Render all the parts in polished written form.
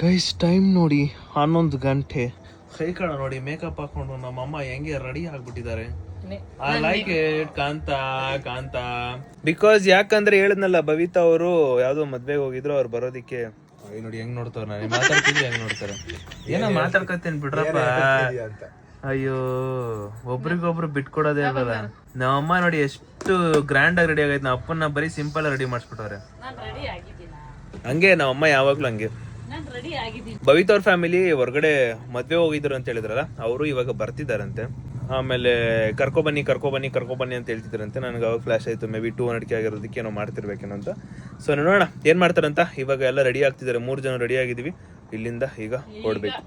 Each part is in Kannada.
ಗೈಸ್ ಟೈಮ್ ನೋಡಿ 11 ಗಂಟೆ. ಕೈ ಕಾಣ ನೋಡಿ ಮೇಕಪ್ ಹಾಕೊಂಡು ನಮ್ಮಮ್ಮ ಹೆಂಗೆ ರೆಡಿ ಆಗ್ಬಿಟ್ಟಿದ್ದಾರೆ. I like it Kantha because ಯಾಕಂದ್ರೆ ಹೇಳಿದ್ನಲ್ಲ ಬವಿತಾ ಅವರು ಯಾವ್ದೋ ಮದ್ವೆಗೆ ಹೋಗಿದ್ರು ಅವ್ರು ಬರೋದಿಕ್ಕೆ ನೋಡಿ ಹೆಂಗ್ ನೋಡ್ತಾರ ನಾನು ಮಾತಾಡ್ತಿದ್ರೆ ಹೆಂಗ್ ನೋಡ್ತಾರೆ. ಏನೋ ಮಾತಾಡ್ಕೊತೀನಿ ಬಿಡ್ರಪ್ಪ. ಅಯ್ಯೋ ಒಬ್ರಿಗೊಬ್ರು ಬಿಟ್ಕೊಡೋದೇ ಅಲ್ವಲ್ಲ. ನಮ್ಮಮ್ಮ ನೋಡಿ ಎಷ್ಟು ಗ್ರ್ಯಾಂಡ್ ಆಗಿ ರೆಡಿ ಆಗೈತೆ. ನಮ್ಮ ಅಪ್ಪನ ಬರೀ ಸಿಂಪಲ್ ರೆಡಿ ಮಾಡಿಸ್ಬಿಟ್ಟವ್ರೆ. ಹಂಗೆ ನಮ್ಮಮ್ಮ ಯಾವಾಗ್ಲೂ ಹಂಗೆ. ಬವಿತಾ ಅವ್ರ ಫ್ಯಾಮಿಲಿ ಹೊರಗಡೆ ಮದ್ವೆ ಹೋಗಿದ್ರು ಅಂತ ಹೇಳಿದ್ರಲ್ಲ, ಅವರು ಇವಾಗ ಬರ್ತಿದಾರಂತೆ. ಆಮೇಲೆ ಕರ್ಕೊಬನ್ನಿ ಅಂತ ಹೇಳ್ತಿದ್ರಂತೆ. ನನಗೆ ಅವಾಗ ಫ್ಲಾಶ್ ಆಯ್ತು, ಮೇ ಬಿ 200K ಆಗಿರೋದಕ್ಕೆ ಏನೋ ಮಾಡ್ತಿರ್ಬೇಕೇನೋ ಅಂತ. ಸೊ ನೋಡೋಣ ಏನ್ ಮಾಡ್ತಾರಂತ. ಇವಾಗ ಎಲ್ಲ ರೆಡಿ ಆಗ್ತಿದ್ದಾರೆ, 3 ಜನ ರೆಡಿ ಆಗಿದೀವಿ. ಇಲ್ಲಿಂದ ಈಗ ಹೊಡ್ಬೇಕು.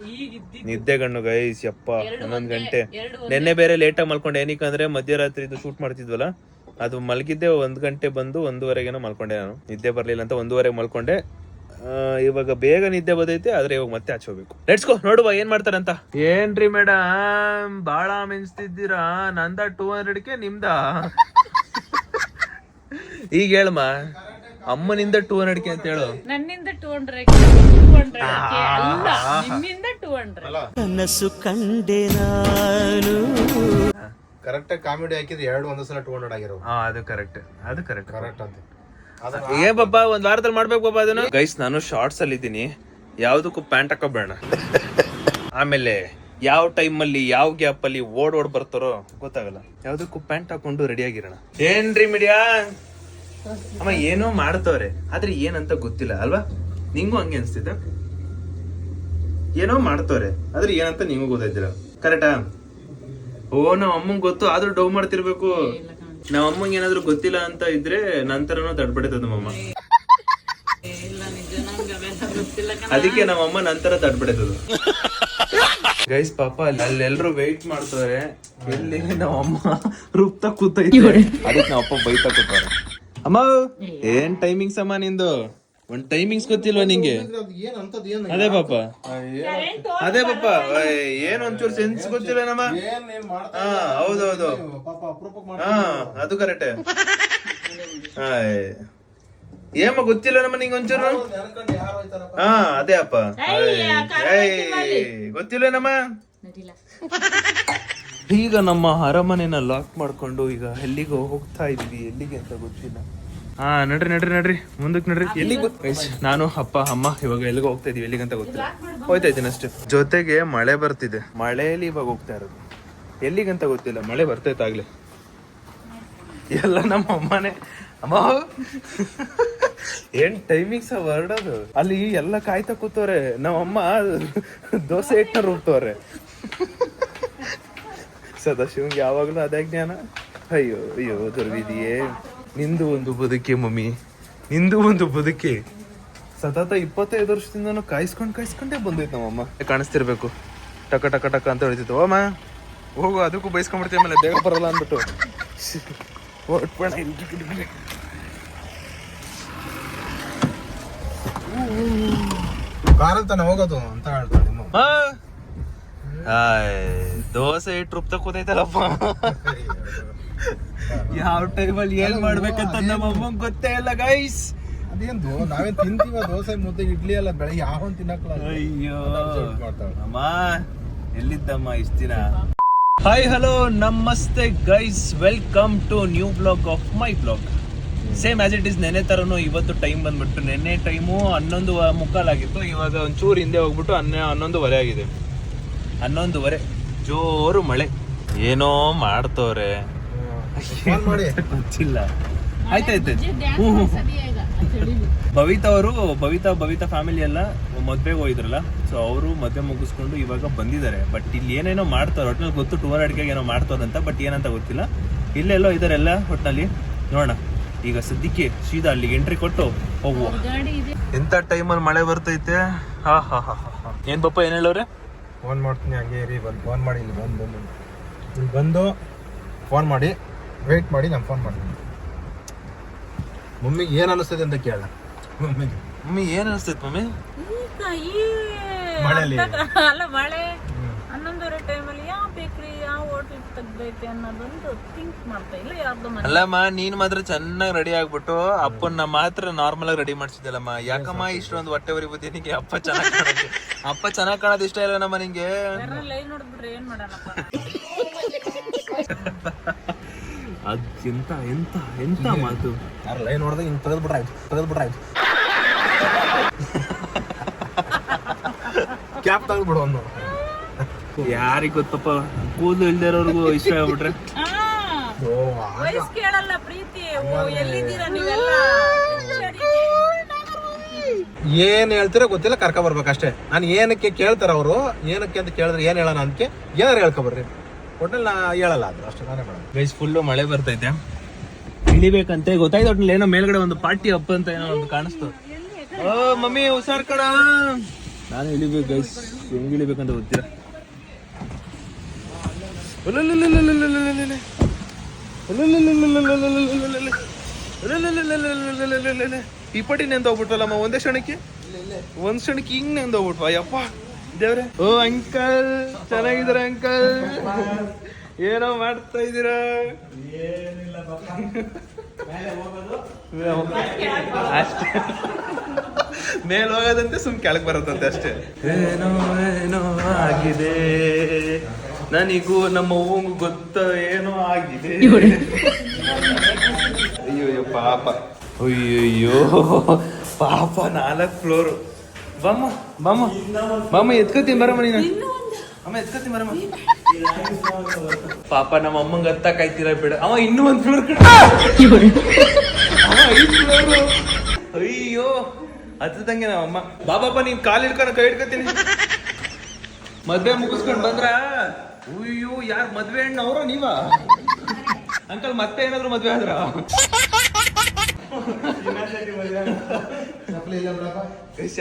ನಿದ್ದೆ ಗಣ್ಣು ಗೈಸ್, ಯಪ್ಪ 11 ಗಂಟೆ. ನೆನ್ನೆ ಬೇರೆ ಲೇಟಾಗಿ ಮಲ್ಕೊಂಡೆ. ಏನಕ್ಕಂದ್ರೆ ಮಧ್ಯರಾತ್ರಿ ಇದು ಶೂಟ್ ಮಾಡ್ತಿದ್ವಲ್ಲ, ಅದು ಮಲಗಿದ್ದೆ 1 ಗಂಟೆ ಬಂದು 1:30 ಮಲ್ಕೊಂಡೆ. ನಾನು ನಿದ್ದೆ ಬರ್ಲಿಲ್ಲ ಅಂತ 1:30 ಮಲ್ಕೊಂಡೆ. ಇವಾಗ ಬೇಗ ನಿದ್ದೆ ಬದೈತೆ, ಆದ್ರೆ ಇವಾಗ ಮತ್ತೆ ಆಚೆ ಹೋಗ್ಬೇಕು. ಲೆಟ್ಸ್ ಗೋ ನೋಡುವ ಏನ್ ಮಾಡ್ತಾರಂತ. ಏನ್ರಿ ಮೇಡಮ್ ಬಾಳ ಮಿಂಚ್ತಿದ್ದೀರಾ, ನಂದ 200K ನಿಮ್ದ? ಈಗ ಹೇಳಮ್ಮ, ಅಮ್ಮನಿಂದ 200K ಅಂತ ಹೇಳು. ನನ್ನಿಂದ 200 ಕನಸು ಕಂಡೆ ನಾನು. ಕರೆಕ್ಟ್ ಕಾಮಿಡಿ ಹಾಕಿದ್ರೆ 2 ಒಂದೇ ಸಲ 200 ಆಗಿರೋ. ಅದು ಕರೆಕ್ಟ್ ಅಂತ ಏ ಪಾಪ ಒಂದ್ ವಾರದಲ್ಲಿ ಮಾಡ್ಬೇಕು ಪಾಪ ಅದನ್ನು. ಗೈಸ್ ನಾನು ಶಾರ್ಟ್ಸ್ ಅಲ್ಲಿ ಇದ್ದೀನಿ, ಯಾವ್ದಕ್ಕೂ ಪ್ಯಾಂಟ್ ಹಾಕೋಬೇಡ. ಆಮೇಲೆ ಯಾವ ಟೈಮ್ ಅಲ್ಲಿ ಯಾವ ಗ್ಯಾಪ್ ಅಲ್ಲಿ ಓಡ್ ಬರ್ತಾರೋ ಗೊತ್ತಾಗಲ್ಲ. ಯಾವ್ದಕ್ಕೂ ಪ್ಯಾಂಟ್ ಹಾಕೊಂಡು ರೆಡಿ ಆಗಿರೋಣ. ಏನ್ರಿ ಮೀಡಿಯಾ ಅಮ್ಮ ಏನೋ ಮಾಡ್ತವ್ರೆ, ಆದ್ರೆ ಏನಂತ ಗೊತ್ತಿಲ್ಲ ಅಲ್ವಾ? ನಿಂಗೂ ಹಂಗೆ ಅನ್ಸ್ತಿದ್ದ? ಏನೋ ಮಾಡ್ತವ್ರೆ ಆದ್ರೆ ಏನಂತ ನಿಂಗೂ ಗೊತ್ತಾಯ್ತಿಲ್ಲ. ಕರೆಕ್ಟಾ? ಓ ನಾವ್ ಅಮ್ಮಂಗ್ ಗೊತ್ತು ಆದ್ರೂ ಡೌ ಮಾಡ್ತಿರ್ಬೇಕು. ನಾವ್ ಅಮ್ಮಂಗೆ ಏನಾದ್ರು ಗೊತ್ತಿಲ್ಲ ಅಂತ ಇದ್ರೆ ನಂತರನೂ ತಡ್ಬಿಡ್ತದ ನಮ್ಮಮ್ಮ. ಅದಕ್ಕೆ ನಮ್ಮಮ್ಮ ನಂತರ ತಡ್ಬಿಡ್ತದ. ಗೈಸ್ ಪಾಪ ಅಲ್ಲೆಲ್ರು ವೆಯ್ಟ್ ಮಾಡ್ತಾರೆ. ಇಲ್ಲಿ ನಾವಮ್ಮ ರೂಪ್ತಾ ಕೂತೈತಿ, ಅದಕ್ಕೆ ನಾವಪ್ಪ ಬೈತಾ ಕೂತಾರೆ. ಅಮ್ಮ ಏನ್ ಟೈಮಿಂಗ್ಸ್ ಅಮ್ಮ ನಿಂದು? ಒಂದ್ ಟೈಮಿಂಗ್ಸ್ ಗೊತ್ತಿಲ್ವಾ ನಿಂಗೆ? ಅದೇ ಪಾಪ ಏನ್ ಒಂಚೂರು ಸೆನ್ಸ್ ಗೊತ್ತಿಲ್ಲ ನಮ್ಮ. ಹೌದೌದು ಅದು ಕರೆಕ್ಟೇ. ಏಮ್ಮ ಗೊತ್ತಿಲ್ಲ ನಮ್ಮ ನಿಂಗೆ ಒಂಚೂರು? ಅದೇ ಅಪ್ಪ ಗೊತ್ತಿಲ್ಲ ನಮ್ಮ. ಈಗ ನಮ್ಮ ಅರಮನೆನ ಲಾಕ್ ಮಾಡ್ಕೊಂಡು ಈಗ ಎಲ್ಲಿಗೋ ಹೋಗ್ತಾ ಇದೀವಿ. ಎಲ್ಲಿಗೆ ಅಂತ ಗೊತ್ತಿಲ್ಲ. ನಡ್ರಿ ಮುಂದಕ್ಕೆ ನಡ್ರಿ. ಎಲ್ಲಿಗೆ? ನಾನು ಅಪ್ಪ ಅಮ್ಮ ಇವಾಗ ಎಲ್ಲಿಗೆ ಹೋಗ್ತಾ ಇದೀವಿ, ಎಲ್ಲಿಗಂತ ಗೊತ್ತಿಲ್ಲ, ಹೋಯ್ತಾ ಇದ್ದೀನಿ ಅಷ್ಟೇ. ಜೊತೆಗೆ ಮಳೆ ಬರ್ತಿದೆ, ಮಳೆಯಲ್ಲಿ ಇವಾಗ ಹೋಗ್ತಾ ಇರೋದು. ಎಲ್ಲಿಗಂತ ಗೊತ್ತಿಲ್ಲ, ಮಳೆ ಬರ್ತೈತೆ ಆಗ್ಲೇ. ಎಲ್ಲ ನಮ್ಮ ಅಮ್ಮನೇ. ಅಮ್ಮ ಏನ್ ಟೈಮಿಂಗ್ಸ್ ಹೊರಡೋದು. ಅಲ್ಲಿ ಎಲ್ಲ ಕಾಯ್ತಾ ಕೂತವ್ರೆ. ನಮ್ಮಮ್ಮ ದೋಸೆ ಹಿಟ್ಟನ್ನ ರುಬ್ತವ್ರೆ. ಸದಾಶಿವಂಗೆ ಯಾವಾಗ್ಲೂ ಅದೇ ಜ್ಞಾನ. ಅಯ್ಯೋ ದುರ್ವಿಧಿಯೇ. ನಿಂದು ಒಂದು ಬದುಕೆ ಮಮ್ಮಿ, ನಿಂದು ಒಂದು ಬದುಕೆ. ಸತತ 25 ವರ್ಷದಿಂದ ಕಾಯಿಸ್ಕೊಂಡೇ ಬಂದೈತೆ ನಮ್ಮಮ್ಮ. ಕಾಣಿಸ್ತಿರ್ಬೇಕು, ಟಕ ಅಂತ ಹೊಡಿತಿತ್ತು. ಅಮ್ಮ ಹೋಗು, ಅದಕ್ಕೂ ಬೈಸ್ಕೊಂಡ್ಬಿಡ್ತೀವಿ ಆಮೇಲೆ ಬೇಗ ಬರಲ್ಲ ಅಂದ್ಬಿಟ್ಟು. ಕಾರಂತಾನೆ ಹೋಗೋದು ಅಂತ ಹೇಳ್ತಾರೆ. ದೋಸೆ ಇಟ್ಟು ರುಬ್ತ ಕೂತೈತಲ್ಲಪ್ಪ. ಯಾವ ಟೈಮಲ್ಲಿ ಏನ್ ಮಾಡ್ಬೇಕಂತ ನಮ್ಮ ಅಮ್ಮಂಗ್ ಗೊತ್ತೇ ಇಲ್ಲ ಗೈಸ್. ಅದೇನು ನಾವೇನ್ ತಿಂತೀವ ದೋಸೆ ಮುದ್ದೆ ಇಡ್ಲಿ ಎಲ್ಲ ಬೆಳಗ್ಗೆ ಯಾವನ್ ತಿನ್ನಕ್ಲ. ಅಯ್ಯೋ ಅಮ್ಮ ಎಲ್ಲಿದ್ದಮ್ಮ ಇಷ್ಟ ದಿನ. ಹಾಯ್ ಹಲೋ ನಮಸ್ತೆ guys, welcome to new blog of my blog. Same as it is. ನೆನೆ ತರನು ಇವತ್ತು ಟೈಮ್ ಬಂದ್ಬಿಟ್ಟು, ನೆನ್ನೆ ಟೈಮು 11:45 ಆಗಿತ್ತು. ಇವಾಗ ಒಂಚೂರು ಹಿಂದೆ ಹೋಗ್ಬಿಟ್ಟು 11:15 ಆಗಿದೆ. 11:15 ಜೋರು ಮಳೆ. ಏನೋ ಮಾಡ್ತವ್ರೆ ಗೊತ್ತಿಲ್ಲ. ಆಯ್ತಾಯ್ತು. ಬವಿತಾ ಫ್ಯಾಮಿಲಿ ಎಲ್ಲ ಮದ್ವೆಗೆ ಹೋಗಿದ್ರಲ್ಲ, ಸೊ ಅವರು ಮದ್ವೆ ಮುಗಿಸ್ಕೊಂಡು ಇವಾಗ ಬಂದಿದ್ದಾರೆ. ಬಟ್ ಇಲ್ಲಿ ಏನೇನೋ ಮಾಡ್ತಾರೆ, ಒಟ್ನಲ್ಲಿ ಗೊತ್ತು 200K ಏನೋ ಮಾಡ್ತಾರಂತ. ಬಟ್ ಏನಂತ ಗೊತ್ತಿಲ್ಲ. ಇಲ್ಲೆಲ್ಲೋ ಇದಾರೆಲ್ಲ ಒಟ್ನಲ್ಲಿ. ನೋಡೋಣ ಈಗ ಸದ್ಯಕ್ಕೆ ಸೀದಾ ಅಲ್ಲಿಗೆ ಎಂಟ್ರಿ ಕೊಟ್ಟು ಹೋಗುವ. ಎಂತ ಟೈಮಲ್ಲಿ ಮಳೆ ಬರ್ತೈತೆ. ಏನ್ ಪಪ್ಪ ಏನ್ ಹೇಳವ್ರೆ? ಫೋನ್ ಮಾಡ್ತೀನಿ ಹಂಗೆ ರೀ. ಫೋನ್ ಮಾಡಿ ಇಲ್ಲಿ ಬಂದು ಫೋನ್ ಮಾಡಿ ವೇಟ್ ಮಾಡಿ. ನಾನು ಫೋನ್ ಮಾಡ್ತೀನಿ. ಮಮ್ಮಿಗೆ ಏನ್ ಅನಿಸ್ತದೆ ಅಂತ ಕೇಳ. ಮಮ್ಮಿ ಏನ್ ಅನಿಸ್ತೈತೆ ಮಮ್ಮಿ? ಮಳೆಯಲ್ಲಿ ಅಲ್ಲ, ಮಳೆ 11:30 ಟೈಮಲ್ಲಿ ಯಾವ ಬೇಕ್ರಿ ಯಾವ ಹೋಟ್ಲ್ ತೆಗ್ದೈತೆ ಅನ್ನೋದೊಂದು ಥಿಂಕ್ ಮಾಡ್ತಾ ಇಲ್ಲ ಯಾರ್ದು ಮನೆ. ಅಲ್ಲಮ್ಮ ನೀನ್ ಮಾತ್ರ ಚೆನ್ನಾಗಿ ರೆಡಿ ಆಗ್ಬಿಟ್ಟು ಅಪ್ಪನ್ನ ಮಾತ್ರ ನಾರ್ಮಲ್ ಆಗಿ ರೆಡಿ ಮಾಡ್ಸಿದ್ದಲ್ಲಮ್ಮ. ಯಾಕಮ್ಮ ಇಷ್ಟೊಂದು ಹೊಟ್ಟೆ ಉರಿ ಬುದ್ಧಿ ನಿಂಗೆ? ಅಪ್ಪ ಚೆನ್ನಾಗ್ ಕಾಣೋದು ಇಷ್ಟ ಇಲ್ಲ ನಮ್ಮ ನಿಂಗೆ. ಲೈನ್ ನೋಡ್ಬಿಟ್ರೆ ಏನ್ ಮಾಡೋಣಪ್ಪ. ಅದ್ ಎಂತ ಮಾತು. ಯಾರು ಲೈನ್ ನೋಡಿದ್ರೆ ಹಿಂಗೆ ತೆಗೆದ್ಬಿಟ್ರಾಯ್ತು ಕ್ಯಾಪ್ ತೆಗೆದ್ಬಿಡು ಒಂದು. ಯಾರಿಗ್ ಗೊತ್ತಪ್ಪ, ಕೂದಲು ಇಲ್ದಿರೋರ್ಗು ಇಷ್ಟ ಆಗ್ಬಿಟ್ರೆ. ವಯಸ್ಸು ಕೇಳಲ್ಲ ಪ್ರೀತಿ. ಎಲ್ಲಿದ್ದೀರಾ ನೀವೆಲ್ಲ? ಏನ್ ಹೇಳ್ತೀರೋ ಗೊತ್ತಿಲ್ಲ, ಕರ್ಕೊ ಬರ್ಬೇಕಷ್ಟೇ. ನಾನು ಏನಕ್ಕೆ ಕೇಳ್ತಾರ ಅವರು, ಏನಕ್ಕೆ ಅಂತ ಕೇಳಿದ್ರೆ ಏನ್ ಹೇಳೋಣ ಅದಕ್ಕೆ ಏನಾರು ಹೇಳ್ಕೊಬರ್ರಿ. ಒಟ್ಟಲ್ಲಿ ನಾ ಹೇಳಲ್ಲ ಅದು ಅಷ್ಟೇ, ನಾನೇ ಮಾಡೋದು. ಗೈಸ್ ಫುಲ್ಲು ಮಳೆ ಬರ್ತೈತೆ, ಇಳಿಬೇಕಂತೆ ಗೊತ್ತಾಯ್ತು. ಒಟ್ಟಿನಲ್ಲಿ ಏನೋ ಮೇಲ್ಗಡೆ ಒಂದು ಪಾರ್ಟಿ ಅಪ್ ಅಂತ ಏನೋ ಒಂದು ಕಾಣಿಸ್ತು. ಓ ಮಮ್ಮಿ ಹುಷಾರ್ ಕಡ. ನಾನು ಇಳಿಬೇಕು ಗೈಸ್, ಹೆಂಗ್ ಇಳಿಬೇಕಂತ ಗೊತ್ತಿಲ್ಲ. ಈ ಪಟ್ಟಿ ನೆಂದ ಹೋಗ್ಬಿಟ್ವಲ್ಲಮ್ಮ ಒಂದೇ ಕ್ಷಣಕ್ಕೆ. ಒಂದ್ ಕ್ಷಣಕ್ಕೆ ಹಿಂಗ್ ನೆಂದ ಹೋಗ್ಬಿಟ್ವ. ಯಪ್ಪ ದೇವ್ರೆ. ಓ ಅಂಕಲ್, ಚೆನ್ನಾಗಿದ್ದೀರಾ ಅಂಕಲ್? ಏನೋ ಮಾಡ್ತಾ ಇದ್ದೀರಾ? ಅಷ್ಟೇ, ಮೇಲ್ ಹೋಗೋದಂತೆ ಸುಮ್ ಕೆಳಗ್ ಬರೋದಂತೆ ಅಷ್ಟೇ. ಏನೋ ಆಗಿದೆ ನನಗೂ ನಮ್ಮ ಅವ್ವಂಗೂ ಗೊತ್ತ ಏನೋ ಆಗಿದೆ. ಅಯ್ಯೋ ಪಾಪ, ಅಯ್ಯಯ್ಯೋ ಪಾಪ. 4 ಫ್ಲೋರ್. ಬಾಮ ಎತ್ಕೋತೀನಿ ಬರಮ್ಮ ನೀನು. ಅಮ್ಮ ಎತ್ಕೋತೀನಿ ಬರಮ್ಮ. ಪಾಪ ನಮ್ಮ ಅಮ್ಮಂಗ ಹತ್ತಾಕಾಯ್ತೀರ ಬಿಡ. ಅವ ಇನ್ನೂ 1 ಫ್ಲೋರ್ ಕಡೆ, ಅವ 5 ಫ್ಲೋರು. ಅಯ್ಯೋ ಹತ್ತದಂಗೆ ನಮ್ಮಮ್ಮ. ಬಾಬಾಪ ನೀನ್ ಕಾಲ್ ಹಿಡ್ಕೊಂಡು ಕೈ ಹಿಡ್ಕೊತೀನಿ. ಮದ್ವೆ ಮುಗಿಸ್ಕೊಂಡ್ ಬಂದ್ರ? ಅಯ್ಯೋ ಯಾರು ಮದ್ವೆ ಹೆಣ್ಣು ಅವ್ರ ನೀವ? ಅಂಕಲ್ ಮತ್ತೆ ಏನಾದ್ರು ಮದ್ವೆ ಆದ್ರ?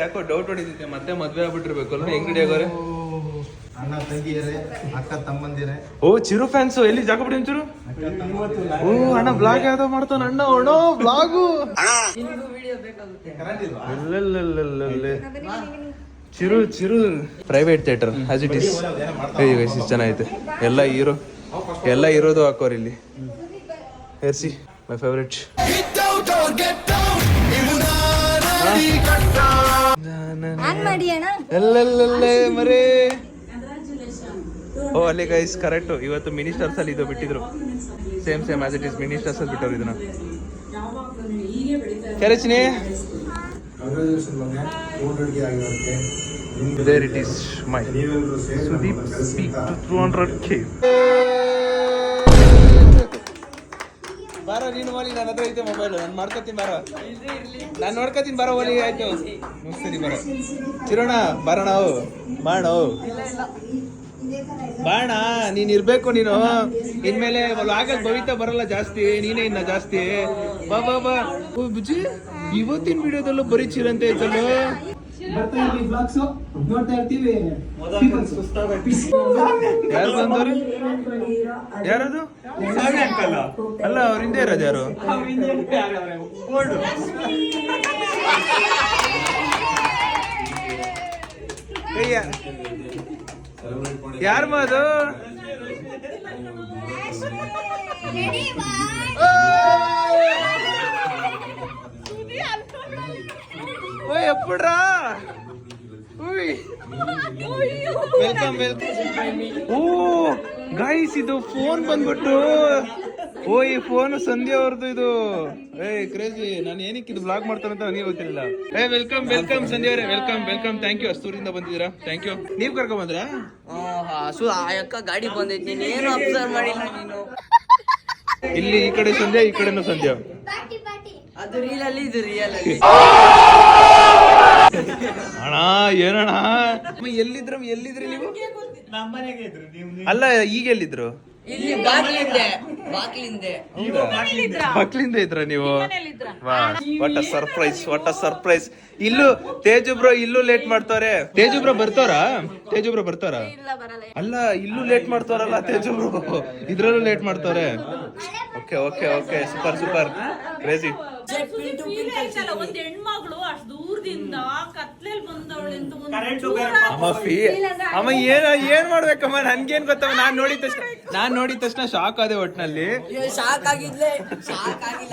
ಯಾಕೋ ಡೌಟ್ ಹೊಡಿತೈತೆ, ಮತ್ತೆ ಮದ್ವೆ ಆಗ್ಬಿಟ್ಟಿರ್ಬೇಕು ಅಲ್ಲ. ಹೆಂಗ್ ರೆಡಿ ಆಗೋರೆ? ಅಣ್ಣ ತಂಗಿಯರೇ, ಅಕ್ಕ ತಮ್ಮಂದಿರೇ. ಓ ಚಿರು ಫ್ಯಾನ್ಸು. ಎಲ್ಲಿ ಜಾಗ ಬಿಡಿ ಒಂಚೂರು. ಓ ಅಣ್ಣ ಬ್ಲಾಗ್ ಯಾವ್ದೋ ಮಾಡ್ತಾನ ಅಣ್ಣ. ಅಣ್ಣ blog. Chiru private theatre as it is. ಇಷ್ಟು ಚೆನ್ನಾಗೈತೆ. ಎಲ್ಲ ಇರೋದು ಹಾಕೋರಿ ಇಲ್ಲಿ. ಹೆರ್ಸಿ ಮೈ ಫೇವ್ರೆಟ್. ಎಲ್ಲೆಲ್ಲೇ ಮರೇ. ಓ ಅಲ್ಲಿ ಗೈಸ್ ಕರೆಕ್ಟ್. ಇವತ್ತು ಮಿನಿಸ್ಟರ್ಸ್ ಅಲ್ಲಿ ಇದು ಬಿಟ್ಟಿದ್ರು. Same as it is ministers ಅಲ್ಲಿ ಬಿಟ್ಟವ್ರು ಇದನ್ನ. ಕೆರಚಿನಿ there it is my Sudeep speak to 200k. ಬಾರ ನೀನು ಓಲಿ, ನನ್ನ ಹತ್ರ ಐತೆ ಮೊಬೈಲ್, ನಾನು ಮಾಡ್ಕೊತೀನಿ. ಬಾರ ನಾನು ನೋಡ್ಕೊತೀನಿ. ಬಾರ ಓಲಿ ಆಯ್ತು ಮುಗಿಸ್ತೀನಿ. ಬರ ಚಿರೋಣ ಬಾರ, ನಾವು ಬಾಣ ಬಾಣ. ನೀನ್ ಇರ್ಬೇಕು. ನೀನು ಇನ್ಮೇಲೆ ಆಗಲ್ ಭವಿತ ಬರಲ್ಲ ಜಾಸ್ತಿ, ನೀನೇ ಇನ್ನ ಜಾಸ್ತಿ. ಬಾ ಬಾ ಬಾ. ಓ ಬುಜ್ಜಿ, ಇವತ್ತಿನ ವಿಡಿಯೋದಲ್ಲೂ ಬರೀ ಚಿರಂತೆ ಐತಲ್ಲ. ಯಾರು ಬಂದವ್ರು? ಯಾರದು? ಅಲ್ಲ ಅವ್ರ ಹಿಂದೆ ಇರೋದು ಯಾರು? ಯಾರು ಮಾದು? ಓಯ್ ಎಪ್ಪಡ್ರಾ. ವೆಲ್ಕಮ್ ಓ ಗೈಸ್, ಇದು ಫೋನ್ ಬಂದ್ಬಿಟ್ಟು. ಓ ಈ ಫೋನ್ ಸಂಧ್ಯಾ ಅವ್ರದ್ದು ಇದು. ಕ್ರೇಜಿ. ನಾನು ಏನಕ್ಕೆ ಇದು ಬ್ಲಾಗ್ ಮಾಡ್ತಾನೆ ಅಂತ ನನಗೆ ಗೊತ್ತಿಲ್ಲ. ವೆಲ್ಕಮ್ ಸಂಧ್ಯಾ ಅವರೇ. ವೆಲ್ಕಮ್. Thank you. ಅಸ್ತೂರಿಂದ ಬಂದಿದ್ದೀರಾ, ಥ್ಯಾಂಕ್ ಯು. ನೀವ್ ಕರ್ಕೊಂಡ್ ಬಂದ್ರಾ? ಗಾಡಿ ಬಂದೈತಿ, ನೀನು ಏನು ಅಬ್ಸರ್ವ್ ಮಾಡಿಲ್ಲ ನೀನು. ಇಲ್ಲಿ ಈ ಕಡೆ ಸಂಧ್ಯಾ, ಈ ಕಡೆನೂ ಸಂಧ್ಯಾ. ಅದು ರೀಲ್ ಅಲ್ಲಿ, ಇದು ರಿಯಲ್ ಅಲ್ಲಿ. ಅಣ್ಣ ಏನಣ್ಣ ಎಲ್ಲಿದ್ರಿ ನೀವು? ಅಲ್ಲ ಈಗ ಎಲ್ಲಿದ್ರು? ಇಲ್ಲಿ ಬಾಕ್ಲಿಂದೆ ಮಕ್ಳಿಂದ ಇದ್ರ ನೀವು? What a surprise. ಇಲ್ಲೂ ತೇಜು ಬ್ರೋ ಇಲ್ಲೂ ಲೇಟ್ ಮಾಡ್ತಾವ್ರೆ. ತೇಜು ಬ್ರೋ ಬರ್ತಾರಾ? ತೇಜು ಬ್ರೋ ಬರ್ತಾರಾ? ಅಲ್ಲ ಇಲ್ಲೂ ಲೇಟ್ ಮಾಡ್ತಾರಲ್ಲ ತೇಜು ಬ್ರೋ, ಇದ್ರಲ್ಲೂ ಲೇಟ್ ಮಾಡ್ತಾವ್ರೆ. Okay okay okay super super crazy. ಒಂದ್ ಹೆಣ್ಮಗಳು ಅಷ್ಟ್ ದೂರದಿಂದ ಕತ್ಲೆಲ್ ಬಂದವಳೆಂದು ಅಮ್ಮ ಏನ್ ಮಾಡ್ಬೇಕಮ್ಮ, ನನ್ಗೇನ್ ಗೊತ್ತಮ್ಮ. ನಾನ್ ನೋಡಿದ ತಕ್ಷಣ ಶಾಕ್ ಆದೆ ಒಟ್ನಲ್ಲಿ. ಶಾಕ್ ಆಗಿದ್ಲೆ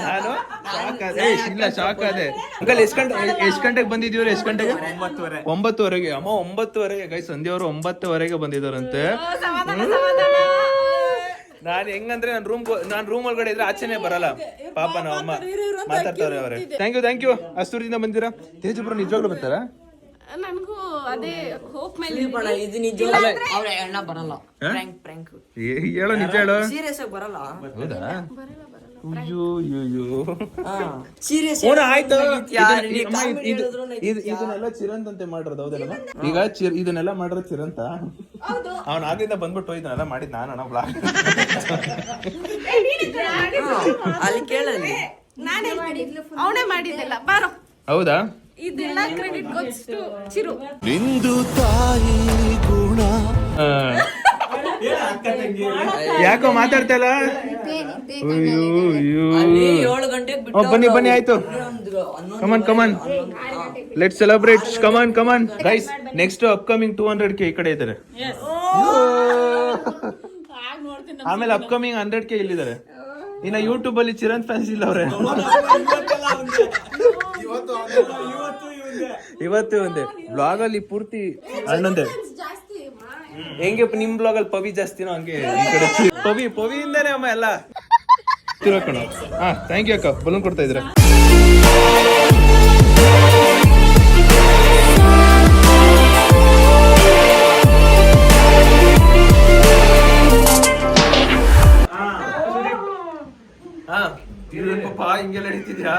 ನಾನು ಶಾಕ್ ಆದೆ. ಇಲ್ಲ ಶಾಕ್ ಆದೆ. ಅಂಕಲ್ ಎಷ್ಟ್ ಗಂಟೆಗೆ ಬಂದಿದೀವ್ರಿ? ಎಷ್ಟ್ ಗಂಟೆಗೆ? 9:30. ಅಮ್ಮ 9:30 ಗೈ, ಸಂಧ್ಯವರು 9:30 ಬಂದಿದ್ದಾರಂತೆ. ನಾನ್ ಹೆಂಗಂದ್ರೆ ನಾನ್ ರೂಮ್ ಒಳಗಡೆ ಇದ್ರೆ ಆಚೆನೆ ಬರಲ್ಲ. ಪಾಪ ನಮ್ಮ ಅಮ್ಮ ಮಾತಾಡ್ತಾರೆ ಅವ್ರೆ. Thank you ಅಷ್ಟೂರಿಂದ ಬಂದಿರಾ. ತೇಜುಬ್ರು ನಿಜವಾಗ್ಲೂ ಬರ್ತಾರಾ? ನನಗೂ ಅದೇ ಹೋಪ್ ಮೇಲೆ ಇದು ನಿಜ. ಅವ್ರ ಅಣ್ಣ ಬರಲ್ಲ. ಪ್ರ್ಯಾಂಕ್ ಹೇಳೋ ನಿಜ ಹೇಳೋ. ಸೀರಿಯಸ್ ಆಗಿ ಬರಲ್ಲ. ಹೌದಾ? ಅಯ್ಯೋ ಸೀರಿಯಸ್ ಆಯ್ತು. ಇದನ್ನೆಲ್ಲ ಚಿರಂತ್ ಅಂತೆ ಮಾಡಿರೋದು ಹೌದಲ್ಲ? ಈಗ ಇದನ್ನೆಲ್ಲ ಮಾಡಿರೋದು ಚಿರಂತ. ಅವ್ನ ಆಗ್ಲಿಂದ ಬಂದ್ಬಿಟ್ಟು ಇದನ್ನೆಲ್ಲ ಮಾಡಿದ್ ನಾನು ಬ್ಲಾಗ್. ಅಲ್ಲಿ ಕೇಳಲಿ ಅವನೇ ಮಾಡಿದ್ದೆಲ್ಲ ಬಾರೋ. ಹೌದಾ? ಇದೆಲ್ಲ ಕ್ರೆಡಿಟ್ ಗೋಸ್ ಟು ಚಿರು. ನಿಂದು ತಾಯಿ ಗುಣ. ಯಾಕೋ ಮಾತಾಡ್ತಲ್ಲ? ಅಲ್ಲಿ 7 ಗಂಟೆಗೆ ಬಿಟ್ಟು ಬನ್ನಿ ಆಯ್ತು. Come on let's celebrate. Come on guys, next upcoming 200K ಈ ಕಡೆ ಇದ್ದಾರೆ. ಆಮೇಲೆ ಅಪ್ಕಮಿಂಗ್ 100K ಇಲ್ಲಿದ್ದಾರೆ. ಇನ್ನ ಯೂಟ್ಯೂಬ್ ಅಲ್ಲಿ ಚಿರಂತ್ ಫ್ಯಾನ್ಸ್ ಇಲ್ಲ ಅವ್ರೆ. ಇವತ್ತು ಒಂದೇ ಬ್ಲಾಗ್ ಅಲ್ಲಿ ಪೂರ್ತಿ ಅಣ್ಣಂದೆ. ಹೆಂಗೆ ನಿಮ್ ಬ್ಲಾಗ್ ಅಲ್ಲಿ ಪವಿ ಜಾಸ್ತಿನೋ ಹಂಗೆ ಈ ಕಡೆ ಪವಿಯಿಂದಾನೆ ಅಮ್ಮ ಎಲ್ಲ ತಿಳ್ಕೊಣ. ಥ್ಯಾಂಕ್ ಯು ಅಕ್ಕ, ಬಲೂನ್ ಕೊಡ್ತಾ ಇದ್ರ. ಪಾಪ ಹಿಂಗೆಲ್ಲ ಹಿಡಿತಿದ್ಯಾ?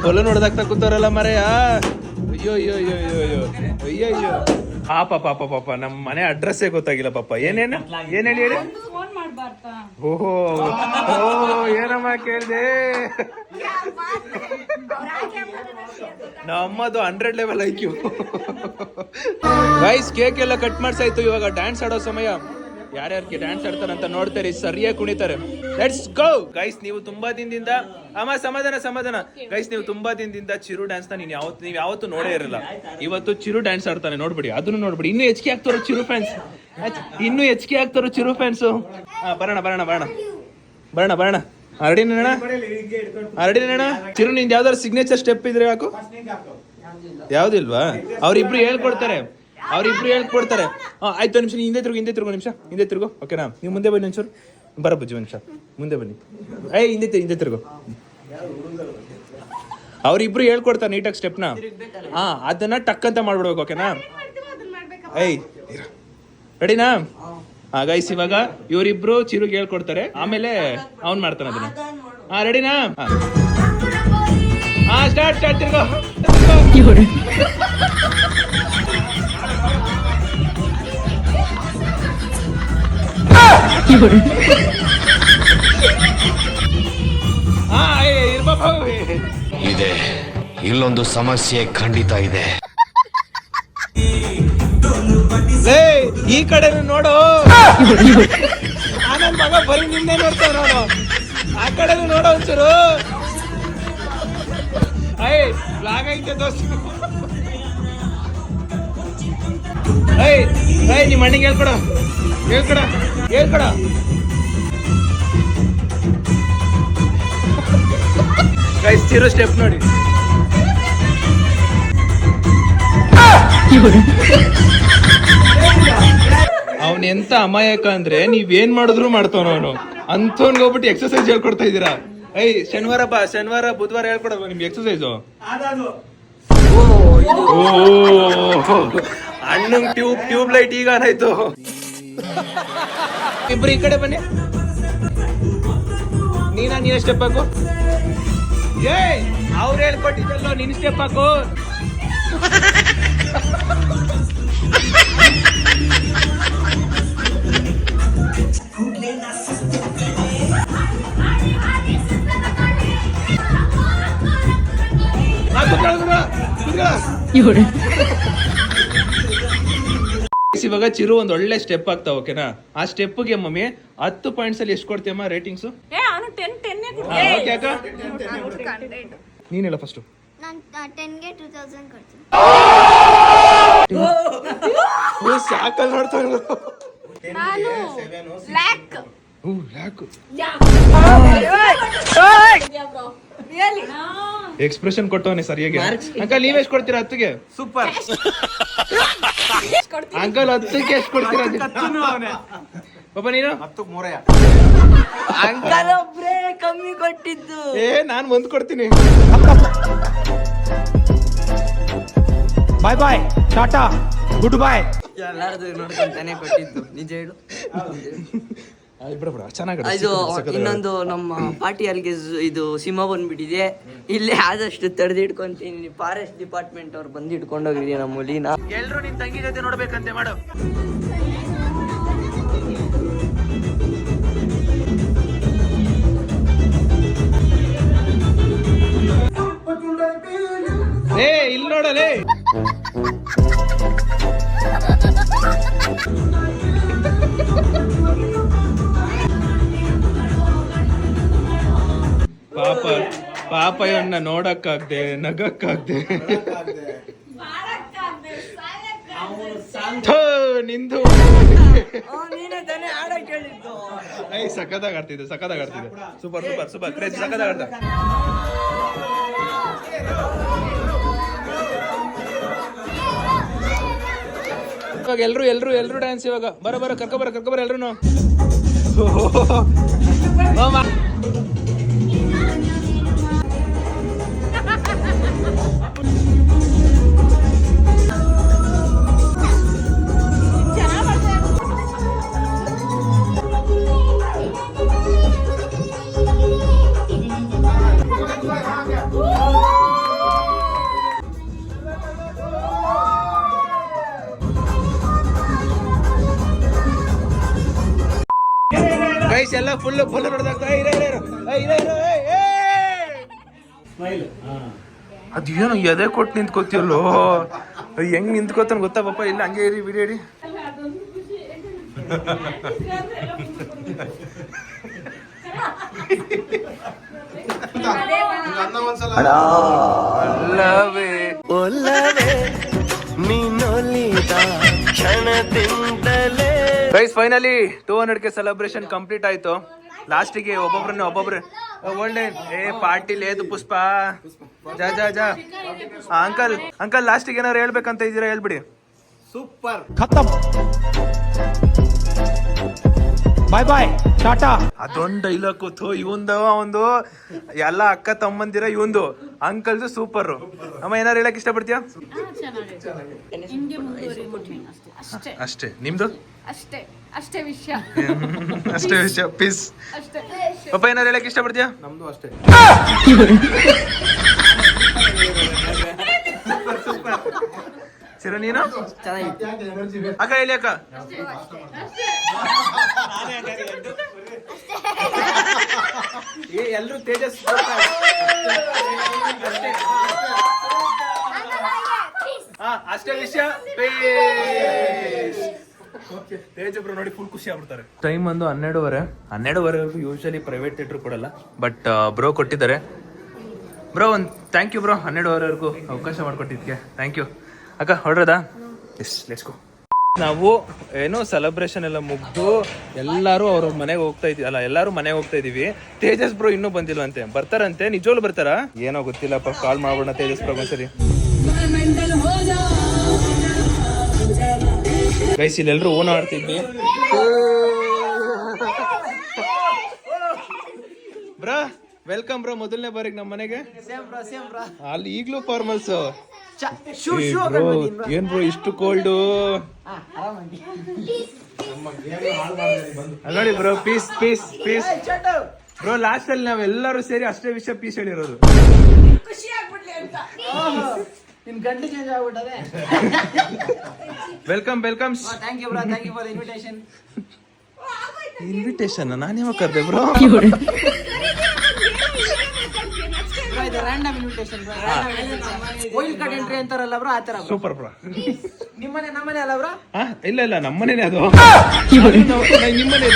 ಬಲೂನ್ ಹೊಡೆದಾಕ್ತಾ ಕೂತಾರಲ್ಲ ಮರೆಯ. ಅಯ್ಯೋ ಪಾಪ ನಮ್ಮ ಮನೆ ಅಡ್ರೆಸ್ಸೇ ಗೊತ್ತಾಗಿಲ್ಲ ಪಾಪ. ಏನ್ ಹೇಳಿ ಓಹೋ ಏನಮ್ಮ ಕೇಳ್ದೆ? ನಮ್ಮದು 100 ಲೆವೆಲ್ ಐಕ್ಯೂ. ಗೈಸ್ ಕೇಕ್ ಎಲ್ಲ ಕಟ್ ಮಾಡ್ಸಾಯ್ತು. ಇವಾಗ ಡ್ಯಾನ್ಸ್ ಆಡೋ ಸಮಯ. ಯಾರ್ಯಾರಿಗೆ ಡ್ಯಾನ್ಸ್ ಆಡ್ತಾರಂತ ನೋಡ್ತಾರೆ, ಸರಿಯಾಗಿ ಕುಣಿತಾರೆ. Let's go guys. ನೀವು ತುಂಬಾ ದಿನದಿಂದ ಸಮಾಧಾನ ಗೈಸ್, ನೀವು ತುಂಬಾ ದಿನದಿಂದ ಚಿರು ಡ್ಯಾನ್ಸ್ ನ ನೀವು ಯಾವತ್ತು ನೋಡೇ ಇರಲ್ಲ. ಇವತ್ತು ಚಿರು ಡ್ಯಾನ್ಸ್ ಆಡ್ತಾನೆ, ನೋಡ್ಬಿಡಿ. ಅದನ್ನು ನೋಡ್ಬಿಡಿ. ಇನ್ನೂ ಹೆಚ್ಚಿಗೆ ಆಗ್ತಾರೋ ಚಿರು ಫ್ಯಾನ್ಸ್. ಬರೋಣ. ಹರಡಿನ ಚಿರು, ನಿಂದ ಯಾವ್ದಾದ್ರು ಸಿಗ್ನೇಚರ್ ಸ್ಟೆಪ್ ಇದ್ರೆ ಯಾಕು? ಯಾವ್ದಿಲ್ವಾ? ಅವ್ರಿಬ್ರು ಹೇಳ್ಕೊಡ್ತಾರೆ. ಆಯ್ತು ನಿಮಿಷ. ಹಿಂದೆ ತಿರುಗು. ಓಕೆನಾ? ನೀವು ಮುಂದೆ ಬನ್ನಿ ಒಂಚೂರು. ಬಜ್ಜಿ ನಿಮಿಷ ಮುಂದೆ ಬನ್ನಿ. ಹಿಂದೆ ತಿರುಗು. ಅವ್ರಿಬ್ರು ಹೇಳ್ಕೊಡ್ತಾರೆ ನೀಟಾಗಿ ಸ್ಟೆಪ್ನ. ಅದನ್ನ ಟಕ್ ಅಂತ ಮಾಡ್ಬಿಡ್ಬೇಕು. ಓಕೆನಾ? ರೆಡಿನಾ? ಗೈಸ್, ಇವಾಗ ಇವರಿಬ್ರು ಚಿರುಗೆ ಹೇಳ್ಕೊಡ್ತಾರೆ, ಆಮೇಲೆ ಅವ್ನ್ ಮಾಡ್ತಾನೆ ಅದನ್ನ. ರೆಡಿನಾ? ಸ್ಟಾರ್ಟ್ ತಿರ್ಗೋ. ಇದೆ, ಇಲ್ಲೊಂದು ಸಮಸ್ಯೆ ಖಂಡಿತ ಇದೆ. ಈ ಕಡೆ ನೋಡು. ನನ್ನ ಮಗ ಬರೀ ನಿನ್ನೆ ನೋಡ್ತಾ ನೋಡು. ಆ ಕಡೆ ನೋಡೋ ಒಂಚೂರು. ಬ್ಲಾಗ್ ಐತೆ ದೋಸ್ತ. ನಿಮ್ಮ ಅಣ್ಣಿಗೆ ಹೇಳ್ಕೊಡ. ಗೈಸ್ ಚಿರು ಸ್ಟೆಪ್ ನೋಡಿ. ಅವನ್ ಎಂತ ಅಮಾಯಕ ಅಂದ್ರೆ ನೀವೇನ್ ಮಾಡಿದ್ರು ಮಾಡ್ತಾವ ಅವನು. ಅಂತವನ್ಗೆ ಹೋಗ್ಬಿಟ್ಟು ಎಕ್ಸರ್ಸೈಸ್ ಹೇಳ್ಕೊಡ್ತಾ ಇದೀರಾ. ಶನಿವಾರ ಬುಧವಾರ ಹೇಳ್ಕೊಡಲ್ವ ನಿಮ್ಗೆ ಎಕ್ಸರ್ಸೈಸು? ಅಣ್ಣಂಗ್ ಟ್ಯೂಬ್ ಲೈಟ್ ಈಗ ಆನಾಯ್ತು. ಇಬ್ರು ಈ ಕಡೆ ಬನ್ನಿ. ನೀನ ಸ್ಟೆಪ್ ಹಾಕು. ಅವ್ರು ಹೇಳ್ಕೊಟ್ಟಿದ್ದಲ್ಲೋ ನಿನ್ ಸ್ಟೆಪ್ ಹಾಕು. ಇವಾಗ ಚಿರು ಒಂದ್ ಒಳ್ಳೆ ಸ್ಟೆಪ್ ಆಗ್ತಾ ಓಕೆನಾ? ಆ ಸ್ಟೆಪ್ಗೆ ಮಮ್ಮಿ 10 ಪಾಯಿಂಟ್ಸ್ ಅಲ್ಲಿ ಎಷ್ಟು ಕೊಡ್ತೀಯಮ್ಮ ರೇಟಿಂಗ್ಸ್? ನೀನೆಲ್ಲ ಫಸ್ಟ್. ನಾನು 10ಗೆ 2000 ಕೊಡ್ತೀನಿ. ಸಾಕಲ್ ನೋಡ್ತಾ ನಾನು ಲ್ಯಾಕ್. ಎಕ್ಸ್ಪ್ರೆಷನ್ ಕೊಟ್ಟವನೇ ಸರಿಯಾಗಿ. ಅಂಕಲ್ ನೀವ್ ಎಷ್ಟು ಕೊಡ್ತೀರಾ 10ಗೆ? ಸೂಪರ್. ಅಂಕಲ್ 10ಕ್ಕೆ ಎಷ್ಟು ಕೊಡ್ತೀರಾ? ಪಾಪ ನೀನು 10ಕ್ಕೆ 3. ಅಂಕಲ್ ಒಬ್ರೇ ಕಮ್ಮಿ ಕೊಟ್ಟಿದ್ದು. ನಾನು 1 ಕೊಡ್ತೀನಿ. ಬಾಯ್ ಬಾಯ್, ಟಾಟಾ, ಗುಡ್ ಬಾಯ್. ಎಲ್ಲಾರ್ದು ನೋಡ್ಕೊಂತಾನೆ ಕೊಟ್ಟಿದ್ದು. ನಿಜ ಹೇಳು. ಇದು ಇನ್ನೊಂದು ನಮ್ಮ ಪಾರ್ಟಿ ಅಲ್ಲಿಗೆ ಇದು ಸಿಂಹ ಬಂದ್ಬಿಟ್ಟಿದೆ. ಇಲ್ಲಿ ಆದಷ್ಟು ತಡೆದಿಟ್ಕೊಂತೀನಿ. ಫಾರೆಸ್ಟ್ ಡಿಪಾರ್ಟ್ಮೆಂಟ್ ಅವ್ರು ಬಂದು ಇಟ್ಕೊಂಡೋಗಿದೀವಿ ನಮ್ಮ ಹುಲಿನ. ಎಲ್ರು ನಿನ್ ತಂಗಿ ಜೊತೆ ನೋಡ್ಬೇಕಂತೆ ಮಾಡು. ಇಲ್ಲಿ ನೋಡಲೇ. ಪಾಪ ಇವನ್ನ ನೋಡಕ್ಕಾಗ್ದೆ, ನಗಕ್ಕಾಗ್ದೆ. ನಿಂದು ಸಖತ್ತಾಗಿ ಆಡ್ತಿದ್ದೆ. ಸೂಪರ್ ಕ್ರೇಜ್ ಸಖತ್ತಾಗಿ ಆಡ್ತ. ಇವಾಗ ಎಲ್ರು ಡ್ಯಾನ್ಸ್. ಇವಾಗ ಬರ ಕರ್ಕೊಬರ ಎಲ್ರು. ಗೈಸ್ ಎಲ್ಲ ಫುಲ್ ನೋಡ್ದಾಗ ಅದೇನು ಎದೆ ಕೊಟ್ಟು ನಿಂತ್ಕೋತಿಯಲ್ಲೋ. ಹೆಂಗ್ ನಿಂತ್ಕೋತಾನ ಗೊತ್ತಾ ಪಾಪ. ಇಲ್ಲ ಹಂಗೆ ಇರಿ, ವಿಡಿಯೋ ಇಡಿ. ಗೈಸ್ ಫೈನಲಿ 200ಕ್ಕೆ ಸೆಲೆಬ್ರೇಷನ್ ಕಂಪ್ಲೀಟ್ ಆಯ್ತು. ಲಾಸ್ಟಿಗೆ ಒಬ್ಬೊಬ್ರೆ ಒಳ್ಳೆ ಪಾರ್ಟಿ ಲೇದು ಪುಷ್ಪ ಜಾ. ಅಂಕಲ್ ಲಾಸ್ಟಿಗೆ ಏನಾರು ಹೇಳ್ಬೇಕಂತ ಇದ್ದೀರಾ? ಹೇಳ್ಬಿಡಿ. ಸೂಪರ್. ಖತಮ್. ಬಾಯ್ ಬಾಯ್, ಟಾಟಾ. ಅದೊಂದು ಡೈಲಾಗ್ ಇವಂದು ಒಂದು ಎಲ್ಲ ಅಕ್ಕ ತಮ್ಮಂದಿರ ಇವಂದು ಅಂಕಲ್ದು ಸೂಪರ್. ಅಮ್ಮ ಏನಾರು ಹೇಳಕ್ ಇಷ್ಟಪಡ್ತೀಯ? ಅಷ್ಟೇ. ನಿಮ್ದು ಅಷ್ಟೇ ವಿಷಯ. ಪೀಸ್. ಪಾಪ ಏನಾರು ಹೇಳಕ್ ಇಷ್ಟಪಡ್ತೀಯ? ನಮ್ದು ಅಷ್ಟೇ. ಸಿರ ನೀನು ಅಕ್ಕ ಹೇಳಿ ಅಕ್ಕ. ಎಲ್ರು ತೇಜಸ್ ಅಷ್ಟೇ ವಿಷಯ. ತೇಜಬ್ರು ನೋಡಿ ಫುಲ್ ಖುಷಿ ಆಗ್ಬಿಡ್ತಾರೆ. ಟೈಮ್ ಒಂದು 12:30 ಯೂಶಲಿ ಪ್ರೈವೇಟ್ ಥಿಯೇಟರ್ ಕೊಡಲ್ಲ, ಬಟ್ ಬ್ರೋ ಕೊಟ್ಟಿದ್ದಾರೆ. ಬ್ರೋ ಒಂದು ಥ್ಯಾಂಕ್ ಯು ಬ್ರೋ. 12:30ವರೆಗೂ ಅವಕಾಶ ಮಾಡಿಕೊಟ್ಟಿದ್ದಕ್ಕೆ ಥ್ಯಾಂಕ್ ಯು. ಅಕ್ಕ ಹೊರಡ್ರದಾ? S, let's go. ನಾವು ಏನೋ ಸೆಲೆಬ್ರೇಷನ್ ಎಲ್ಲ ಮುಗ್ದು ಎಲ್ಲಾರು ಅವ್ರ ಮನೆಗೆ ಹೋಗ್ತಾ ಇದೀವಿ, ಅಲ್ಲ ಎಲ್ಲಾರು ಮನೆಗೆ ಹೋಗ್ತಾ ಇದೀವಿ. ತೇಜಸ್ ಬ್ರೋ ಇನ್ನೂ ಬಂದಿಲ್ವಂತೆ, ಬರ್ತಾರಂತೆ. ನಿಜವಾಗ್ಲು ಬರ್ತಾರಾ ಏನೋ ಗೊತ್ತಿಲ್ಲಪ್ಪ, ಕಾಲ್ ಮಾಡೋಣ ತೇಜಸ್ ಬ್ರೋ ಒಂದ್ಸರಿ. ಗೈಸ್ ಇಲ್ಲೆಲ್ಲರೂ ಓನ ಆಡ್ತಿದ್ವಿ. ಬ್ರಾ ವೆಲ್ಕಮ್ ಬ್ರೋ, ಮೊದಲನೇ ಬಾರಿಗೆ ನಮ್ಮ ಮನೆಗೆ. ಅಲ್ಲಿ ಈಗ್ಲೂ ಫಾರ್ಮಲ್ಸ್. ಏನ್ ಬ್ರೋ ಇಷ್ಟು ಕೋಲ್ಡು? ನೋಡಿ bro, peace peace peace bro. Last ಅಲ್ಲಿ ನಾವೆಲ್ಲರೂ ಸೇರಿ ಅಷ್ಟೇ ವಿಷಯ ಪೀಸ್ ಹೇಳಿರೋದು. Welcome welcome. ಇನ್ವಿಟೇಷನ್ ನಾನು ಯಾವಾಗ ಕರ್ದೆ ಬ್ರೋ? Super bro. ನಿಮ್ಮನೆ ನಮ್ಮನೆ ಅಲ್ಲ ಬ್ರೋ? ಇಲ್ಲ ಇಲ್ಲ ನಮ್ಮನೇನೆ ಅದು. ನಿಮ್ಮನೆ